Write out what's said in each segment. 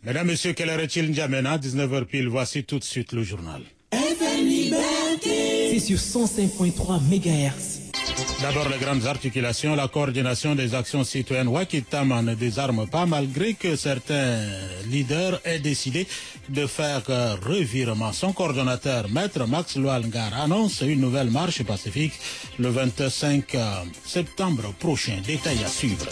Mesdames, Messieurs, quelle heure est-il, N'Djamena? 19h pile, voici tout de suite le journal. FM Liberté. C'est sur 105.3 MHz. D'abord, les grandes articulations, la coordination des actions citoyennes Wakitama ne désarme pas malgré que certains leaders aient décidé de faire revirement. Son coordonnateur, Maître Max Lualgar, annonce une nouvelle marche pacifique le 25 septembre prochain. Détail à suivre.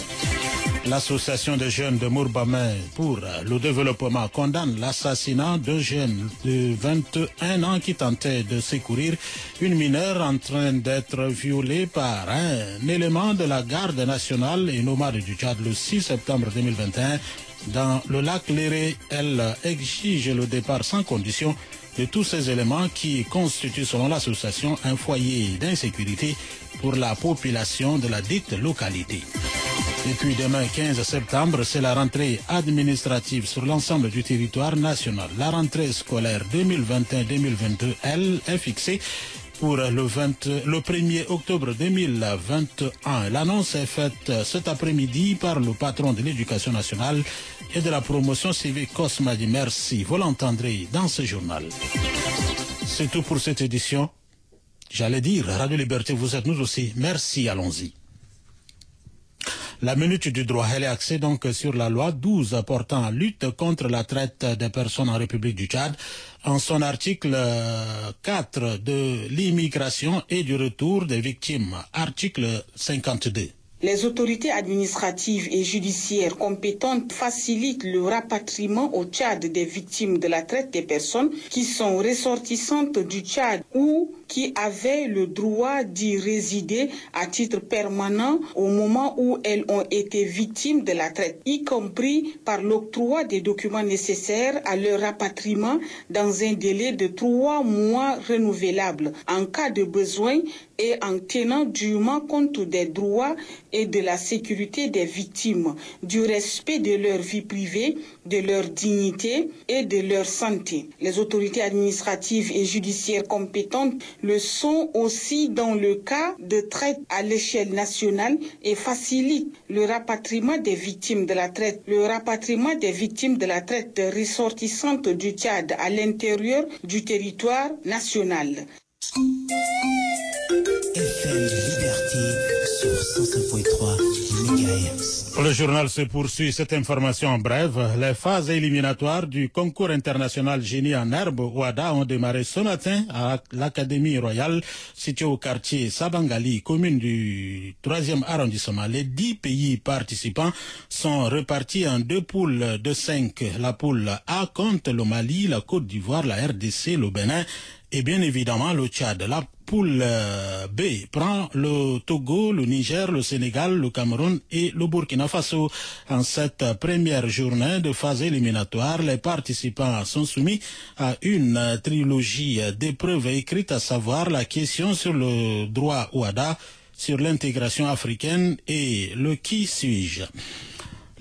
L'association des jeunes de Mourbamin pour le développement condamne l'assassinat d'un jeune de 21 ans qui tentait de secourir une mineure en train d'être violée par un élément de la garde nationale et nomade du Tchad le 6 septembre 2021 dans le lac Léré. Elle exige le départ sans condition de tous ces éléments qui constituent, selon l'association, un foyer d'insécurité pour la population de la dite localité. Et puis demain 15 septembre, c'est la rentrée administrative sur l'ensemble du territoire national. La rentrée scolaire 2021-2022, elle, est fixée pour le 1er octobre 2021. L'annonce est faite cet après-midi par le patron de l'éducation nationale et de la promotion civique Cosmadi. Merci, vous l'entendrez dans ce journal. C'est tout pour cette édition. J'allais dire, Radio Liberté, vous êtes nous aussi. Merci, allons-y. La minute du droit, elle est axée donc sur la loi 12 portant lutte contre la traite des personnes en République du Tchad. En son article 4 de l'immigration et du retour des victimes, article 52. Les autorités administratives et judiciaires compétentes facilitent le rapatriement au Tchad des victimes de la traite des personnes qui sont ressortissantes du Tchad ou qui avaient le droit d'y résider à titre permanent au moment où elles ont été victimes de la traite, y compris par l'octroi des documents nécessaires à leur rapatriement dans un délai de 3 mois renouvelable en cas de besoin et en tenant dûment compte des droits et de la sécurité des victimes, du respect de leur vie privée, de leur dignité et de leur santé. Les autorités administratives et judiciaires compétentes le sont aussi dans le cas de traite à l'échelle nationale et facilitent le rapatriement des victimes de la traite. Le rapatriement des victimes de la traite ressortissantes du Tchad à l'intérieur du territoire national. FM Liberté sur 105.3 MHz. Le journal se poursuit. Cette information en bref. Les phases éliminatoires du concours international génie en herbe OADA ont démarré ce matin à l'Académie royale située au quartier Sabangali, commune du 3e arrondissement. Les 10 pays participants sont répartis en 2 poules de 5. La poule A compte le Mali, la Côte d'Ivoire, la RDC, le Bénin et bien évidemment le Tchad. La poule B prend le Togo, le Niger, le Sénégal, le Cameroun et le Burkina Faso. En cette première journée de phase éliminatoire, les participants sont soumis à une trilogie d'épreuves écrites, à savoir la question sur le droit OADA, sur l'intégration africaine et le qui suis-je.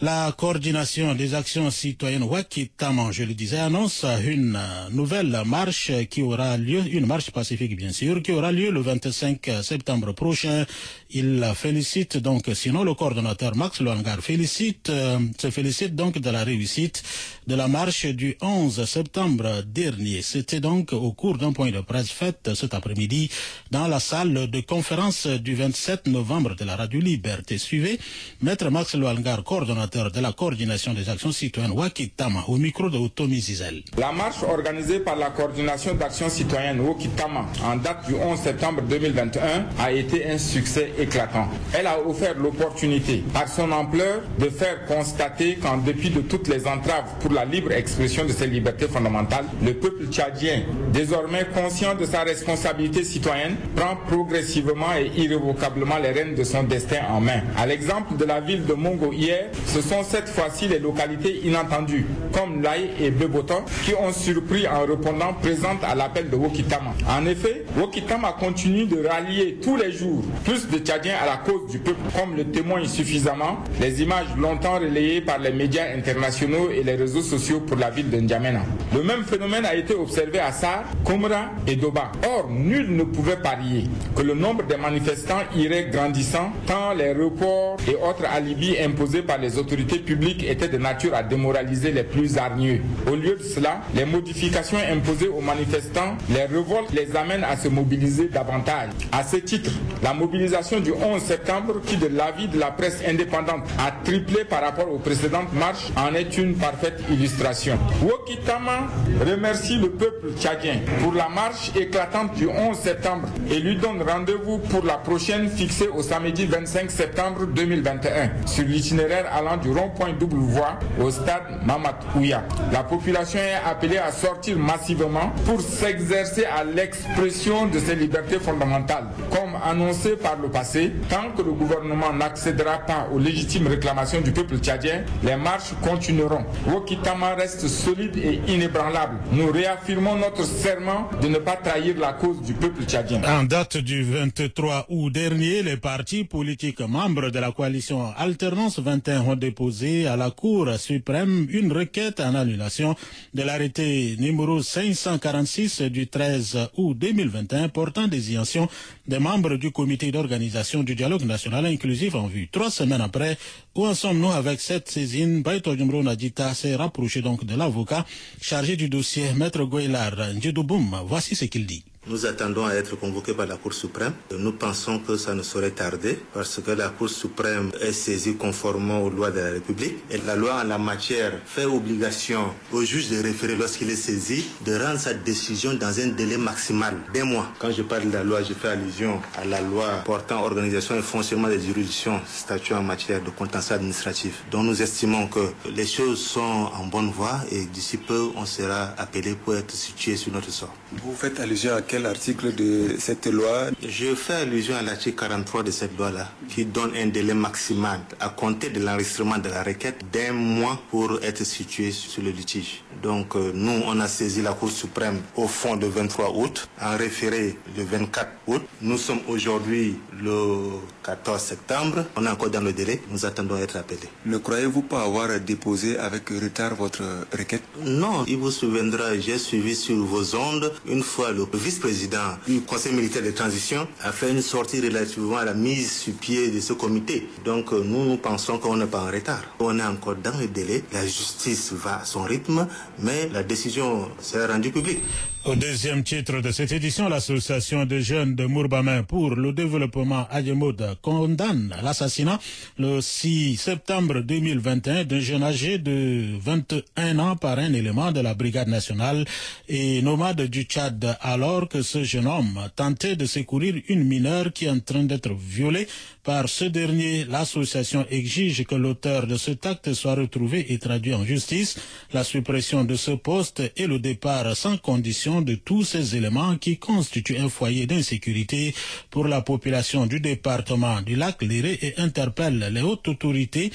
La coordination des actions citoyennes Wakitama, je le disais, annonce une nouvelle marche qui aura lieu, une marche pacifique bien sûr, qui aura lieu le 25 septembre prochain. Il félicite donc, sinon le coordonnateur Max Lualgar se félicite donc de la réussite de la marche du 11 septembre dernier. C'était donc au cours d'un point de presse fait cet après-midi dans la salle de conférence du 27 novembre de la Radio Liberté. Suivez Maître Max Lualgar, coordonnateur de la coordination des actions citoyennes Wakitama, au micro de Otomi Zizel. La marche organisée par la coordination d'actions citoyennes Wakitama en date du 11 septembre 2021 a été un succès éclatant. Elle a offert l'opportunité, par son ampleur, de faire constater qu'en dépit de toutes les entraves pour la libre expression de ses libertés fondamentales, le peuple tchadien, désormais conscient de sa responsabilité citoyenne, prend progressivement et irrévocablement les rênes de son destin en main. À l'exemple de la ville de Mongo hier, ce sont cette fois-ci les localités inattendues, comme Laï et Beboton, qui ont surpris en répondant présentes à l'appel de Wakitama. En effet, Wakitama continue de rallier tous les jours plus de Tchadiens à la cause du peuple, comme le témoignent suffisamment les images longtemps relayées par les médias internationaux et les réseaux sociaux pour la ville de N'Djamena. Le même phénomène a été observé à Sar, Komra et Doba. Or, nul ne pouvait parier que le nombre des manifestants irait grandissant tant les reports et autres alibis imposés par les autorités publiques étaient de nature à démoraliser les plus hargneux. Au lieu de cela, les modifications imposées aux manifestants, les révoltes les amènent à se mobiliser davantage. À ce titre, la mobilisation du 11 septembre, qui de l'avis de la presse indépendante a triplé par rapport aux précédentes marches, en est une parfaite illustration. Woki Tama remercie le peuple tchadien pour la marche éclatante du 11 septembre et lui donne rendez-vous pour la prochaine fixée au samedi 25 septembre 2021 sur l'itinéraire allant du rond-point double voie au stade Mamat Ouya. La population est appelée à sortir massivement pour s'exercer à l'expression de ses libertés fondamentales. Comme annoncé par le passé, tant que le gouvernement n'accédera pas aux légitimes réclamations du peuple tchadien, les marches continueront. Woki Tama reste solide et inébranlable. Nous réaffirmons notre serment de ne pas trahir la cause du peuple tchadien. En date du 23 août dernier, les partis politiques membres de la coalition Alternance 21 ont déposé à la Cour suprême une requête en annulation de l'arrêté numéro 546 du 13 août 2021 portant désignation des membres du comité d'organisation du dialogue national inclusif en vue. 3 semaines après, où en sommes-nous avec cette saisine? Baïto Djumro Nadjita s'est rapproché donc de l'avocat chargé du dossier, Maître Gouelar Ndjedouboum. Voici ce qu'il dit. Nous attendons à être convoqués par la Cour suprême. Nous pensons que ça ne saurait tarder parce que la Cour suprême est saisie conformément aux lois de la République. Et la loi en la matière fait obligation au juge de référé lorsqu'il est saisi de rendre sa décision dans un délai maximal d'1 mois. Quand je parle de la loi, je fais allusion à la loi portant organisation et fonctionnement des juridictions, statut en matière de contentieux administratif. Donc nous estimons que les choses sont en bonne voie et d'ici peu, on sera appelé pour être situé sur notre sort. Vous faites allusion à quel article de cette loi? Je fais allusion à l'article 43 de cette loi-là, qui donne un délai maximal à compter de l'enregistrement de la requête d'1 mois pour être situé sur le litige. Donc nous, on a saisi la Cour suprême au fond le 23 août, en référé le 24 août. Nous sommes aujourd'hui le 14 septembre. On est encore dans le délai. Nous attendons d'être appelés. Ne croyez-vous pas avoir déposé avec retard votre requête? Non, il vous souviendra, j'ai suivi sur vos ondes une fois le vice-président du Conseil militaire de transition a fait une sortie relativement à la mise sur pied de ce comité. Donc nous pensons qu'on n'est pas en retard. On est encore dans le délai. La justice va à son rythme, mais la décision sera rendue publique. Au deuxième titre de cette édition, l'association de jeunes de Mourbamin pour le développement Adjemoud condamne l'assassinat le 6 septembre 2021 d'un jeune âgé de 21 ans par un élément de la brigade nationale et nomade du Tchad, alors que ce jeune homme tentait de secourir une mineure qui est en train d'être violée par ce dernier. L'association exige que l'auteur de cet acte soit retrouvé et traduit en justice, la suppression de ce poste et le départ sans condition de tous ces éléments qui constituent un foyer d'insécurité pour la population du département du lac Léré et interpelle les hautes autorités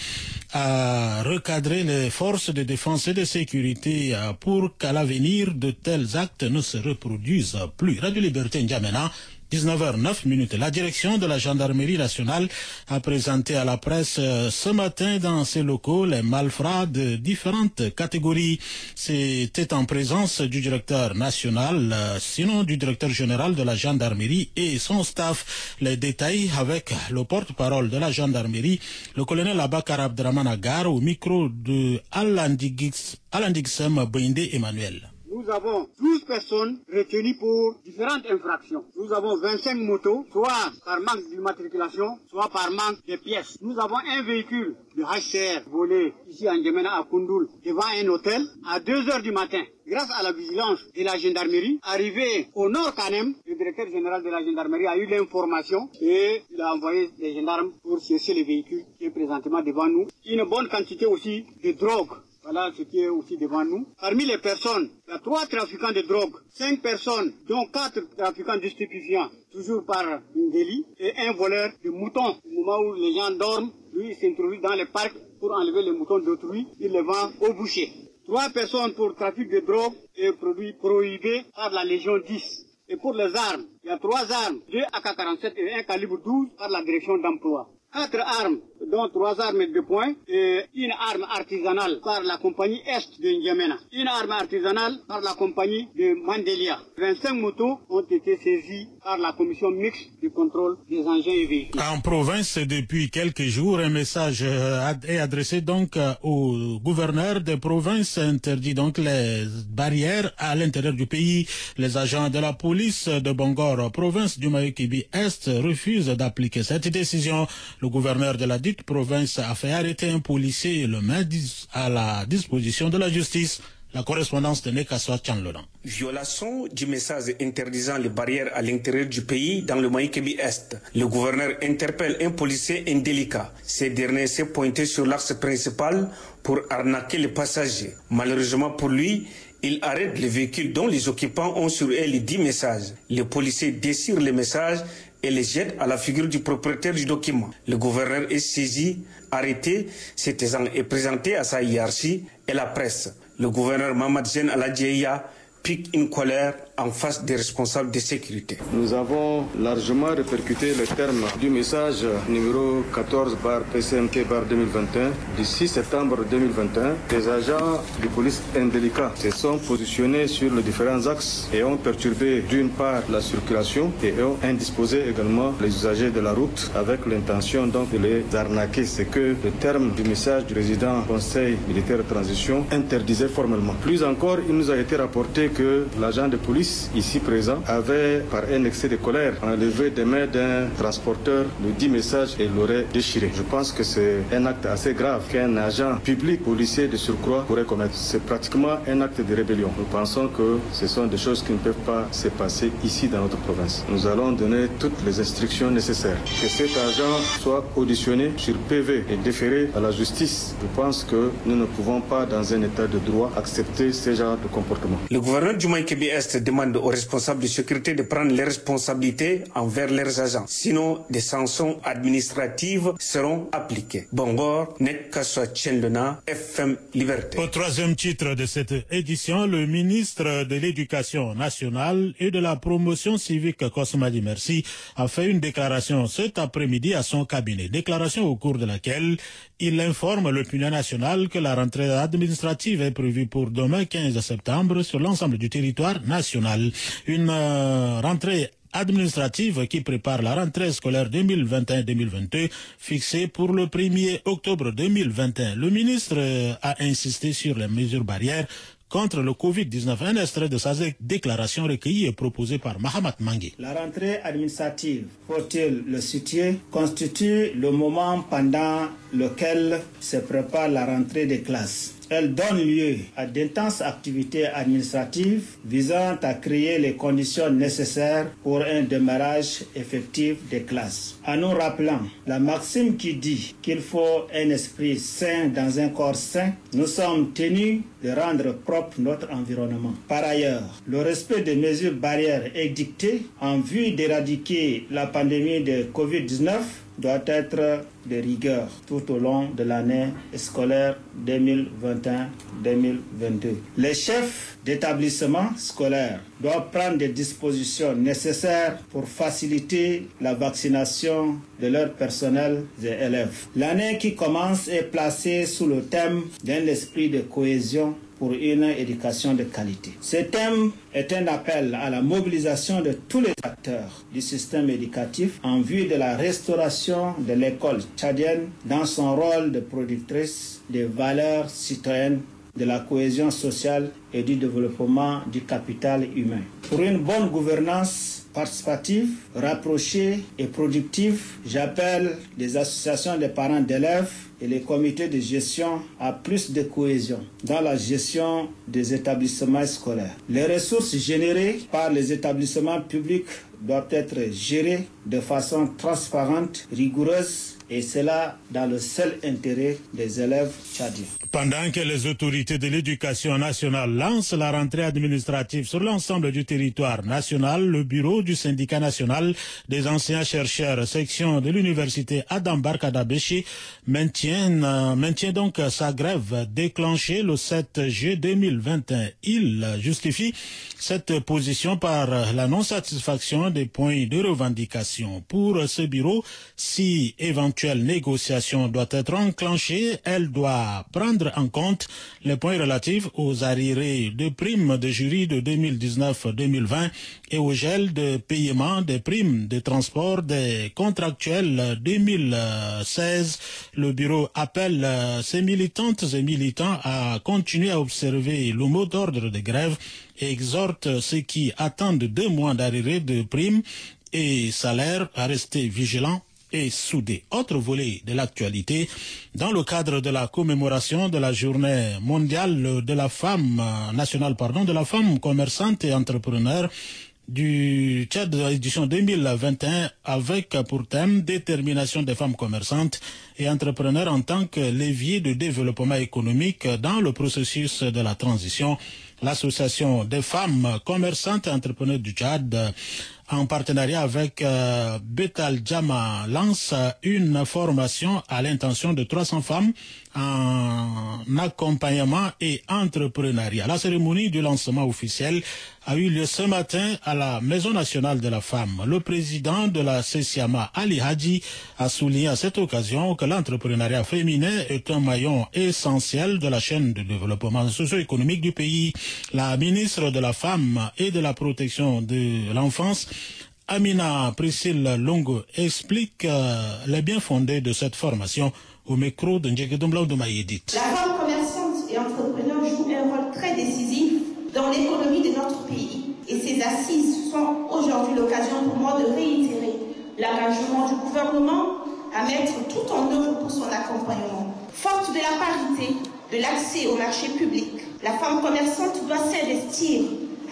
à recadrer les forces de défense et de sécurité pour qu'à l'avenir de tels actes ne se reproduisent plus. Radio Liberté N'Djamena, 19h09. La direction de la gendarmerie nationale a présenté à la presse ce matin dans ses locaux les malfrats de différentes catégories. C'était en présence du directeur national, sinon du directeur général de la gendarmerie et son staff. Les détails avec le porte-parole de la gendarmerie, le colonel Abakar Abdraman Agar, au micro de Alandixem Binde Emmanuel. Nous avons 12 personnes retenues pour différentes infractions. Nous avons 25 motos, soit par manque d'immatriculation, soit par manque de pièces. Nous avons un véhicule de HCR volé ici en N'Djamena à Koundoul devant un hôtel à 2 heures du matin. Grâce à la vigilance de la gendarmerie, arrivé au Nord Canem, le directeur général de la gendarmerie a eu l'information et il a envoyé les gendarmes pour chercher le véhicule qui est présentement devant nous. Une bonne quantité aussi de drogue. Voilà ce qui est aussi devant nous. Parmi les personnes, il y a 3 trafiquants de drogue, 5 personnes, dont 4 trafiquants de stupéfiants, toujours par un délit, et un voleur de moutons. Au moment où les gens dorment, lui il s'introduit dans les parcs pour enlever les moutons d'autrui, il les vend au boucher. 3 personnes pour trafic de drogue et produits prohibés par la Légion 10. Et pour les armes, il y a 3 armes, 2 AK-47 et 1 calibre 12 par la direction d'emploi. 4 armes, dont 3 armes de poing, et une arme artisanale par la compagnie Est de N'Djamena, une arme artisanale par la compagnie de Mandelia. 25 motos ont été saisies par la commission mixte du contrôle des engins et véhicules. En province, depuis quelques jours, un message est adressé donc au gouverneur des provinces, interdit donc les barrières à l'intérieur du pays. Les agents de la police de Bangor, province du Mayo-Kibi Est, refusent d'appliquer cette décision. Le gouverneur de la dite province a fait arrêter un policier et le met à la disposition de la justice. La correspondance de Nekasoa Tchanlodan. Violation du message interdisant les barrières à l'intérieur du pays dans le Mayo-Kibi Est. Le gouverneur interpelle un policier indélicat. Ce dernier s'est pointé sur l'axe principal pour arnaquer les passagers. Malheureusement pour lui, il arrête les véhicules dont les occupants ont sur eux les 10 messages. Les policiers dessirent les messages et les jettent à la figure du propriétaire du document. Le gouverneur est saisi, arrêté, cet exemple est présenté à sa hiérarchie et la presse. Le gouverneur Mamad Zen Aladjeya pique une colère en face des responsables de sécurité. Nous avons largement répercuté le terme du message numéro 14/PCMT/2021 du 6 septembre 2021. Les agents de police indélicats se sont positionnés sur les différents axes et ont perturbé d'une part la circulation et ont indisposé également les usagers de la route avec l'intention donc de les arnaquer. C'est que le terme du message du résident Conseil militaire de transition interdisait formellement. Plus encore, il nous a été rapporté que l'agent de police ici présent avait, par un excès de colère, enlevé des mains d'un transporteur le 10 messages et l'aurait déchiré. Je pense que c'est un acte assez grave qu'un agent public policier de surcroît pourrait commettre. C'est pratiquement un acte de rébellion. Nous pensons que ce sont des choses qui ne peuvent pas se passer ici dans notre province. Nous allons donner toutes les instructions nécessaires. Que cet agent soit auditionné sur PV et déféré à la justice. Je pense que nous ne pouvons pas, dans un état de droit, accepter ce genre de comportement. Le gouverneur du Mayo-Kibi Est demande aux responsables de sécurité de prendre les responsabilités envers leurs agents. Sinon, des sanctions administratives seront appliquées. Bangor, Nekasoa Tchendona, FM Liberté. Au troisième titre de cette édition, le ministre de l'Éducation nationale et de la promotion civique Kosmadi Merci a fait une déclaration cet après-midi à son cabinet. Déclaration au cours de laquelle il informe l'opinion nationale que la rentrée administrative est prévue pour demain 15 septembre sur l'ensemble du territoire national. Une rentrée administrative qui prépare la rentrée scolaire 2021-2022 fixée pour le 1er octobre 2021. Le ministre a insisté sur les mesures barrières contre le Covid-19. Un extrait de sa déclaration recueillie et proposée par Mahamat Mangi. La rentrée administrative, faut-il le situer, constitue le moment pendant lequel se prépare la rentrée des classes. Elle donne lieu à d'intenses activités administratives visant à créer les conditions nécessaires pour un démarrage effectif des classes. En nous rappelant la maxime qui dit qu'il faut un esprit sain dans un corps sain, nous sommes tenus de rendre propre notre environnement. Par ailleurs, le respect des mesures barrières édictées en vue d'éradiquer la pandémie de Covid-19 doit être de rigueur tout au long de l'année scolaire 2021-2022. Les chefs d'établissement scolaire doivent prendre des dispositions nécessaires pour faciliter la vaccination de leur personnel et élèves. L'année qui commence est placée sous le thème d'un esprit de cohésion pour une éducation de qualité. Ce thème est un appel à la mobilisation de tous les acteurs du système éducatif en vue de la restauration de l'école tchadienne dans son rôle de productrice des valeurs citoyennes, de la cohésion sociale et du développement du capital humain. Pour une bonne gouvernance participative, rapprochée et productive, j'appelle les associations des parents d'élèves et les comités de gestion à plus de cohésion dans la gestion des établissements scolaires. Les ressources générées par les établissements publics doivent être gérées de façon transparente, rigoureuse, et cela dans le seul intérêt des élèves tchadiens. Pendant que les autorités de l'éducation nationale lancent la rentrée administrative sur l'ensemble du territoire national, le bureau du syndicat national des anciens chercheurs, section de l'université Adam Barkada-Béchi, maintient donc sa grève déclenchée le 7 juillet 2021. Il justifie cette position par la non-satisfaction des points de revendication. Pour ce bureau, si éventuellement d'éventuelles négociations doit être enclenchée, elle doit prendre en compte les points relatifs aux arriérés de primes de jury de 2019-2020 et au gel de paiement des primes de transport des contractuels 2016. Le bureau appelle ses militantes et militants à continuer à observer le mot d'ordre de grève et exhorte ceux qui attendent 2 mois d'arriérés de primes et salaires à rester vigilants et soudés. Autre volet de l'actualité, dans le cadre de la commémoration de la journée mondiale de la femme, de la femme commerçante et entrepreneur du Tchad de l'édition 2021 avec pour thème détermination des femmes commerçantes et entrepreneurs en tant que levier de développement économique dans le processus de la transition. L'association des femmes commerçantes et entrepreneurs du Tchad, en partenariat avec Betal Jama, lance une formation à l'intention de 300 femmes en accompagnement et entrepreneuriat. La cérémonie du lancement officiel a eu lieu ce matin à la Maison nationale de la femme. Le président de la CESIAMA, Ali Hadji, a souligné à cette occasion que l'entrepreneuriat féminin est un maillon essentiel de la chaîne de développement socio-économique du pays. La ministre de la Femme et de la Protection de l'Enfance, Amina Priscille Longo, explique les bien fondés de cette formation au micro de Ndjegedombla Oudomaïedit. La femme commerçante et entrepreneur joue un rôle très décisif dans l'économie de notre pays et ces assises sont aujourd'hui l'occasion pour moi de réitérer l'engagement du gouvernement à mettre tout en œuvre pour son accompagnement. Forte de la parité, de l'accès au marché public, la femme commerçante doit s'investir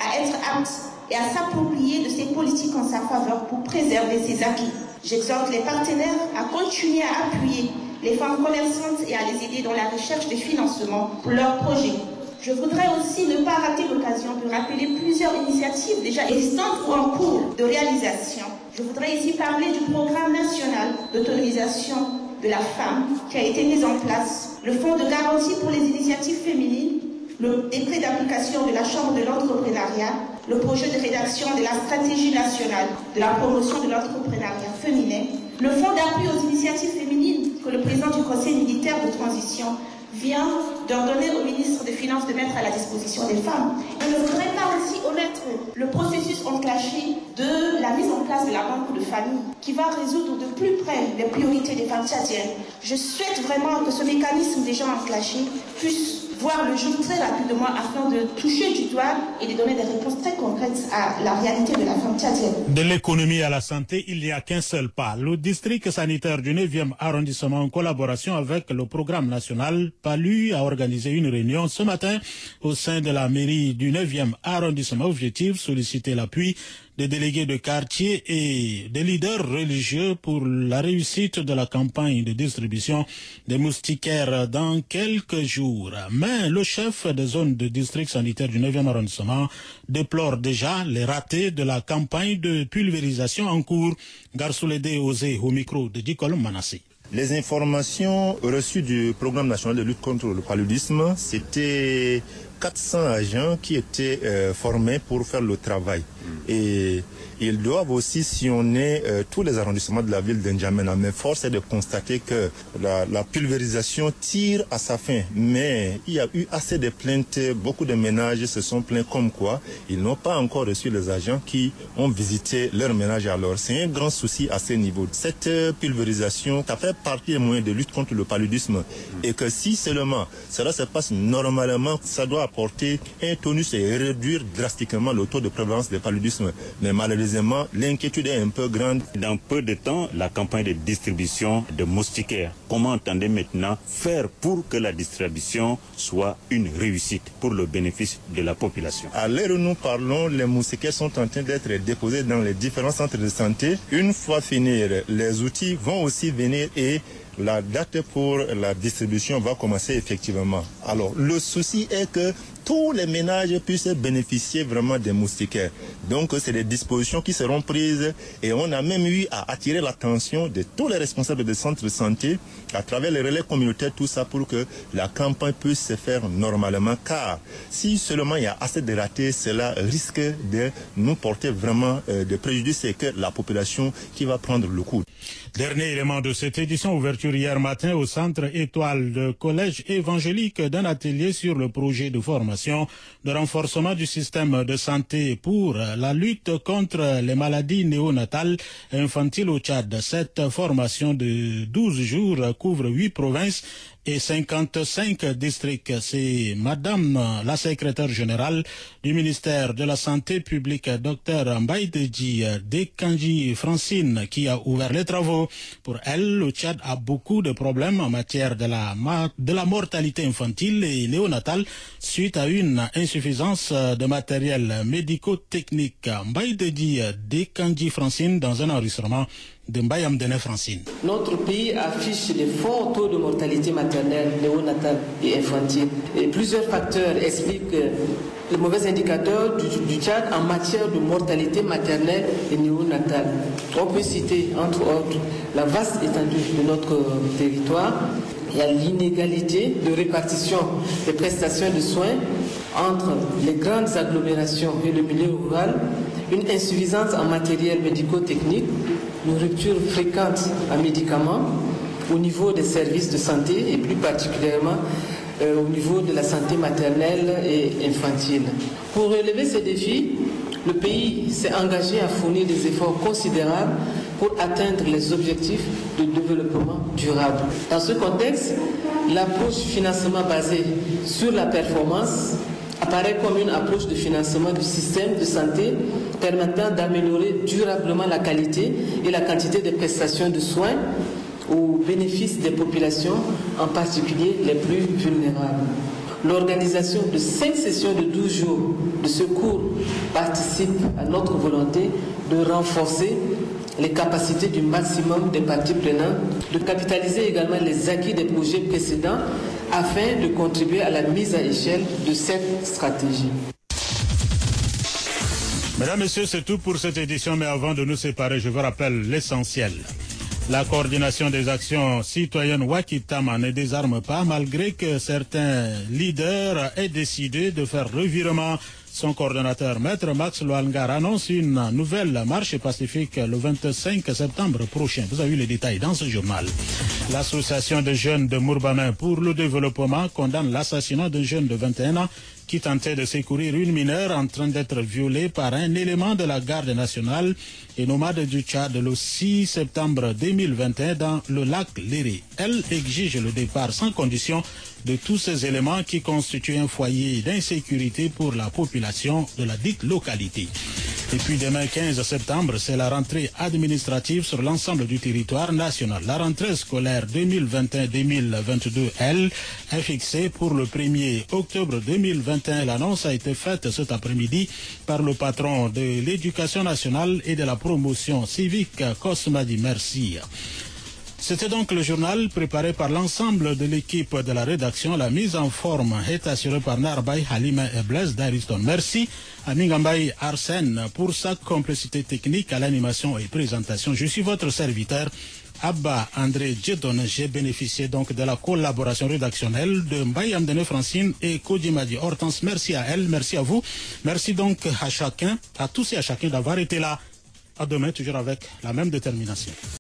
à être apte et à s'approprier de ces politiques en sa faveur pour préserver ses acquis. J'exhorte les partenaires à continuer à appuyer les femmes commerçantes et à les aider dans la recherche de financement pour leurs projets. Je voudrais aussi ne pas rater l'occasion de rappeler plusieurs initiatives déjà existantes ou en cours de réalisation. Je voudrais ici parler du programme national d'autonomisation de la femme qui a été mis en place, le fonds de garantie pour les initiatives féminines, le décret d'application de la Chambre de l'entrepreneuriat, le projet de rédaction de la stratégie nationale de la promotion de l'entrepreneuriat féminin, le fonds d'appui aux initiatives féminines que le président du Conseil militaire de transition vient d'ordonner au ministre des Finances de mettre à la disposition des femmes. Je ne voudrais pas aussi omettre le processus enclenché de la mise en place de la banque de famille qui va résoudre de plus près les priorités des femmes tchadiennes. Je souhaite vraiment que ce mécanisme déjà enclenché puisse voir le jour très rapidement afin de toucher du doigt et de donner des réponses très concrètes à la réalité de la femme tchadienne. De l'économie à la santé, il n'y a qu'un seul pas. Le district sanitaire du 9e arrondissement, en collaboration avec le programme national PALU, a organisé une réunion ce matin au sein de la mairie du 9e arrondissement. Objectif, solliciter l'appui des délégués de quartier et des leaders religieux pour la réussite de la campagne de distribution des moustiquaires dans quelques jours. Mais le chef des zones de district sanitaire du 9e arrondissement déplore déjà les ratés de la campagne de pulvérisation en cours. Garsoulede Osé au micro de Dikol Manassé. Les informations reçues du programme national de lutte contre le paludisme, c'était 400 agents qui étaient formés pour faire le travail. Et ils doivent aussi sillonner tous les arrondissements de la ville d'Njamena. Mais force est de constater que la pulvérisation tire à sa fin. Mais il y a eu assez de plaintes, beaucoup de ménages se sont plaints comme quoi ils n'ont pas encore reçu les agents qui ont visité leur ménage. Alors c'est un grand souci à ce niveau. Cette pulvérisation, ça fait partie des moyens de lutte contre le paludisme. Et que si seulement cela se passe normalement, ça doit apporter un tonus et réduire drastiquement le taux de prévalence des paludisme. Mais malheureusement, l'inquiétude est un peu grande. Dans peu de temps, la campagne de distribution de moustiquaires. Comment entendez maintenant faire pour que la distribution soit une réussite pour le bénéfice de la population? À l'heure où nous parlons, les moustiquaires sont en train d'être déposés dans les différents centres de santé. Une fois finis, les outils vont aussi venir et la date pour la distribution va commencer effectivement. Alors, le souci est que tous les ménages puissent bénéficier vraiment des moustiquaires. Donc c'est des dispositions qui seront prises et on a même eu à attirer l'attention de tous les responsables des centres de santé à travers les relais communautaires, tout ça pour que la campagne puisse se faire normalement, car si seulement il y a assez de ratés, cela risque de nous porter vraiment de préjudice et que la population qui va prendre le coup. Dernier élément de cette édition, ouverture hier matin au centre Étoile de collège évangélique d'un atelier sur le projet de formation de renforcement du système de santé pour la lutte contre les maladies néonatales et infantiles au Tchad. Cette formation de 12 jours couvre 8 provinces et 55 districts. C'est Madame la secrétaire générale du ministère de la Santé publique, Dr Mbaïdeji Dekanji Francine, qui a ouvert les travaux. Pour elle, le Tchad a beaucoup de problèmes en matière de la mortalité infantile et néonatale suite à une insuffisance de matériel médico-technique. Mbaïdeji Dekanji Francine dans un enregistrement de Mbayamdene Francine. Notre pays affiche des forts taux de mortalité maternelle, néonatale et infantile. Et plusieurs facteurs expliquent les mauvais indicateurs du Tchad en matière de mortalité maternelle et néonatale. On peut citer, entre autres, la vaste étendue de notre territoire. Il y a l'inégalité de répartition des prestations de soins entre les grandes agglomérations et le milieu rural, une insuffisance en matériel médico-technique, une rupture fréquente en médicaments au niveau des services de santé et plus particulièrement au niveau de la santé maternelle et infantile. Pour relever ces défis, le pays s'est engagé à fournir des efforts considérables pour atteindre les objectifs de développement durable. Dans ce contexte, l'approche financement basée sur la performance apparaît comme une approche de financement du système de santé permettant d'améliorer durablement la qualité et la quantité des prestations de soins au bénéfice des populations, en particulier les plus vulnérables. L'organisation de 5 sessions de 12 jours de secours participe à notre volonté de renforcer les capacités du maximum des parties prenantes, de capitaliser également les acquis des projets précédents afin de contribuer à la mise à échelle de cette stratégie. Mesdames, Messieurs, c'est tout pour cette édition, mais avant de nous séparer, je vous rappelle l'essentiel. La coordination des actions citoyennes Wakitama ne désarme pas, malgré que certains leaders aient décidé de faire revirement. Son coordonnateur, Maître Max Loangar, annonce une nouvelle marche pacifique le 25 septembre prochain. Vous avez eu les détails dans ce journal. L'association des jeunes de Mourbamin pour le développement condamne l'assassinat d'un jeune de 21 ans qui tentait de secourir une mineure en train d'être violée par un élément de la garde nationale et nomade du Tchad le 6 septembre 2021 dans le lac Léré. Elle exige le départ sans condition de tous ces éléments qui constituent un foyer d'insécurité pour la population de la dite localité. Et puis demain 15 septembre, c'est la rentrée administrative sur l'ensemble du territoire national. La rentrée scolaire 2021-2022, elle, est fixée pour le 1er octobre 2021. L'annonce a été faite cet après-midi par le patron de l'éducation nationale et de la promotion civique, Kosmadi Merci. C'était donc le journal préparé par l'ensemble de l'équipe de la rédaction. La mise en forme est assurée par Narbay, Halima et Blaise d'Ariston. Merci à Mingambay Arsène pour sa complicité technique à l'animation et présentation. Je suis votre serviteur, Abba André Djedon. J'ai bénéficié donc de la collaboration rédactionnelle de Mbaye Amdene Francine et Kodimadi Hortense. Merci à elle, merci à vous. Merci donc à chacun, à tous et à chacun d'avoir été là. À demain, toujours avec la même détermination.